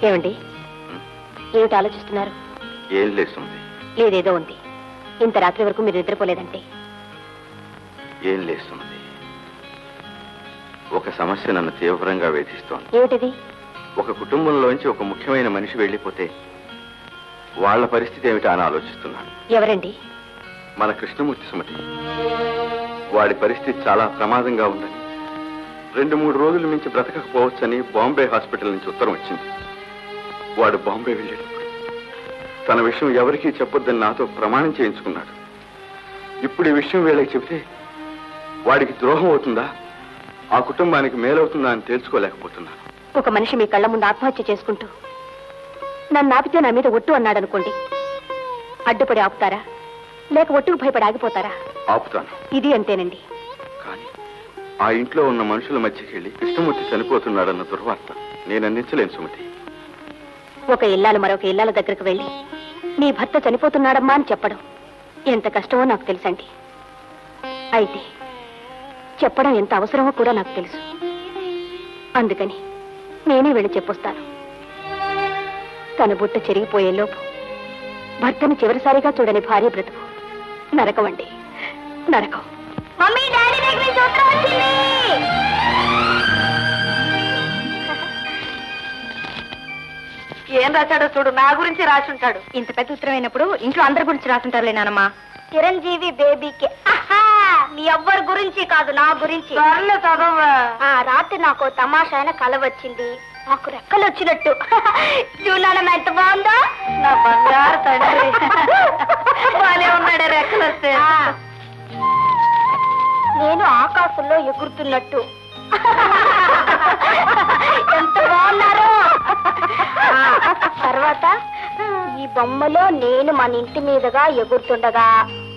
ఏమండి, ఏమిటి ఆలోచిస్తున్నారు? ఏం లేస్తుంది. లేదేదో ఉంది. ఇంత రాత్రి వరకు మీరు నిద్రపోలేదంటే? ఏం లేస్తుంది. ఒక సమస్య నన్ను తీవ్రంగా వేధిస్తోంది. ఏమిటిది? ఒక కుటుంబంలోంచి ఒక ముఖ్యమైన మనిషి వెళ్ళిపోతే వాళ్ళ పరిస్థితి ఏమిటా అని ఆలోచిస్తున్నాను. ఎవరండి? మన కృష్ణమూర్తి సుమతి. వాడి పరిస్థితి చాలా ప్రమాదంగా ఉందని, 2-3 రోజుల నుంచి బ్రతకకపోవచ్చని బాంబే హాస్పిటల్ నుంచి ఉత్తరం వచ్చింది. వాడు బాంబే వెళ్ళేటప్పుడు తన విషయం ఎవరికీ చెప్పొద్దని నాతో ప్రమాణం చేయించుకున్నాడు. ఇప్పుడు ఈ విషయం వీళ్ళకి చెబితే వాడికి ద్రోహం అవుతుందా, ఆ కుటుంబానికి మేలవుతుందా అని తెలుసుకోలేకపోతున్నాను. ఒక మనిషి మీ కళ్ళ ముందు ఆత్మహత్య చేసుకుంటూ నన్ను ఆపితే నా మీద ఒట్టు అన్నాడనుకోండి, అడ్డుపడి ఆపుతారా, లేక ఒట్టుకు భయపడి ఆగిపోతారా? ఆపుతాను. ఇది అంతేనండి. కానీ ఆ ఇంట్లో ఉన్న మనుషుల మధ్యకి వెళ్ళి కృష్ణమూర్తి చనిపోతున్నాడన్న దుర్వార్త నేను అందించలేను సుమతి. ఒక ఇల్లాలు మరొక ఇల్లాల దగ్గరకు వెళ్ళి నీ భర్త చనిపోతున్నాడమ్మా అని చెప్పడం ఎంత కష్టమో నాకు తెలుసండి. అయితే చెప్పడం ఎంత అవసరమో కూడా నాకు తెలుసు. అందుకని నేనే వెళ్ళి చెప్పొస్తాను. తన బుట్ట చెరిగిపోయేలోపు భర్తను చివరిసారిగా చూడని భార్య బ్రతుకు నరకం అండి, నరకం. ఏం రాశాడో చూడు. నా గురించి రాసుంటాడు. ఇంత పెద్ద ఉత్తరం అయినప్పుడు ఇంట్లో అందరి గురించి రాసుంటారులే నానమ్మా. చిరంజీవి బేబీకి. మీ ఎవ్వరి గురించి కాదు, నా గురించి. రాత్రి నాకు తమాషా అయిన కల వచ్చింది. నాకు రెక్కలు వచ్చినట్టు. చూడాలమ్మ ఎంత బాగుందో. నా బంగారు తండ్రి బాలే ఉన్నాడే రెక్కలు వస్తే. నేను ఆకాశంలో ఎగురుతున్నట్టు. ఎంత బాగున్నారు. తర్వాత ఈ బొమ్మలో నేను మన ఇంటి మీదుగా ఎగురుతుండగా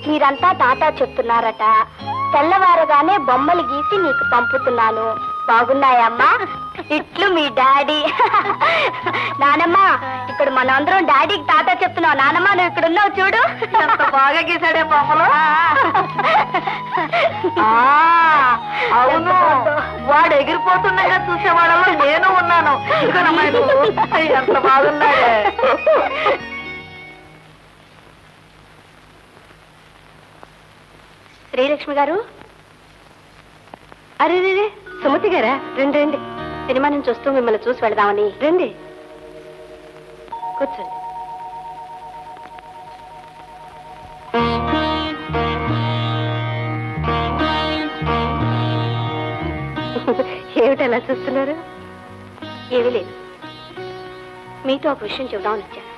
మీరంతా టాటా చెప్తున్నారట. తెల్లవారగానే బొమ్మలు గీసి నీకు పంపుతున్నాను. బాగున్నాయమ్మా? ఇట్లు మీ డాడీ. నానమ్మ, ఇక్కడ మనందరం డాడీకి టాటా చెప్తున్నావు. నానమ్మ, నువ్వు ఇక్కడ ఉన్నావు చూడు. ఎంత బాగా గీసాడే బొమ్మలు. అవును, వాడు ఎగిరిపోతుండగా చూసేవాళ్ళలో నేను ఉన్నాను. ఎంత బాగున్నాడే. శ్రీలక్ష్మి గారు. అరే రే, సుమతి గారా? రండి రండి. సినిమా నుంచి వస్తూ మిమ్మల్ని చూసి వెళదామని. రండి, కూర్చోండి. ఏమిటి అలా చూస్తున్నారు? ఏమీ లేదు, మీతో ఒక విషయం చెబుదామని వచ్చాను.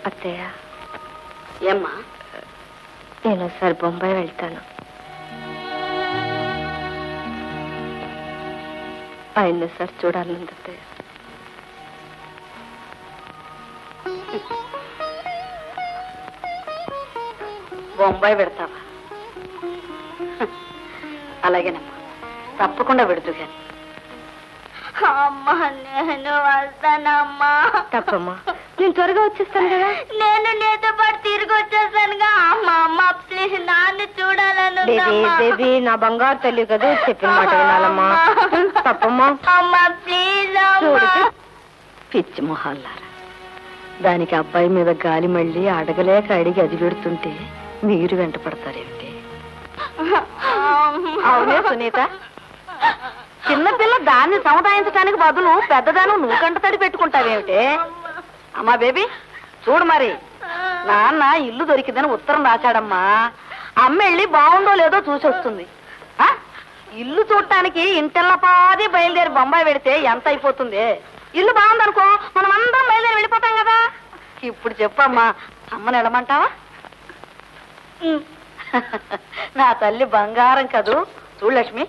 అత్తయ్య. ఏమ్మా? నేను ఒకసారి బొంబాయి వెళ్తాను. ఆయన్ని సార్ చూడాలని అత్తయ్య. బొంబాయి పెడతావా? అలాగేనమ్మా, తప్పకుండా పెడుతూ కానీ. అమ్మా, నేను వస్తానమ్మా. తప్పమ్మా, నేను త్వరగా వచ్చేస్తాను కదా. నేను నీతో పాటు తిరిగి వచ్చేస్తానుగా. అమ్మా అమ్మ, ప్లీజ్ నాన్న చూడాలను. బేబీ, నా బంగారు తల్లి కదా, చెప్పిన మాట వినాలమ్మా. తప్పమ్మా. అమ్మా ప్లీజ్. పిచ్చి మొహాలారా, దానికి అబ్బాయి మీద గాలి మళ్ళీ అడగలేక అడిగి అది పెడుతుంటే మీరు వెంట పడతారేమిటి? అవునే సునీత, చిన్నపిల్ల దాన్ని సముదాయించడానికి బదులు పెద్దదాను నువ్వు కంట తడి పెట్టుకుంటావేమిటి? అమ్మా బేబీ, చూడు మరి, నాన్న ఇల్లు దొరికిందని ఉత్తరం రాశాడమ్మా. అమ్మ వెళ్ళి బాగుందో లేదో చూసి వస్తుంది. ఇల్లు చూడటానికి ఇంటిల్లపాది బయలుదేరి బొంబాయి పెడితే ఎంత అయిపోతుంది? ఇల్లు బాగుందనుకో, మనం అందరం బయలుదేరి వెళ్ళిపోతాం కదా. ఇప్పుడు చెప్పమ్మా, అమ్మని వెళ్ళమంటావా? నా తల్లి బంగారం కదూ. చూడు లక్ష్మి,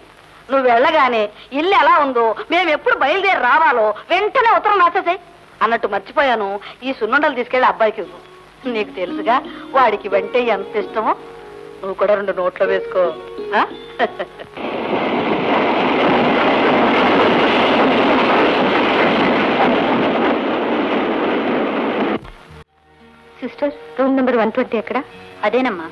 నువ్వు వెళ్ళగానే ఇల్లు ఎలా ఉందో, మేము ఎప్పుడు బయలుదేరి రావాలో వెంటనే ఉత్తరం రాసేసాయి. అన్నట్టు మర్చిపోయాను, ఈ సున్నుండలు తీసుకెళ్ళి అబ్బాయికి ఇవ్వు. నీకు తెలుసుగా వాడికి వెంటే ఎంత ఇష్టమో. నువ్వు కూడా 2 నోట్లో వేసుకో. సిస్టర్, రూమ్ నెంబర్ 120 ఎక్కడ? అదేనమ్మా.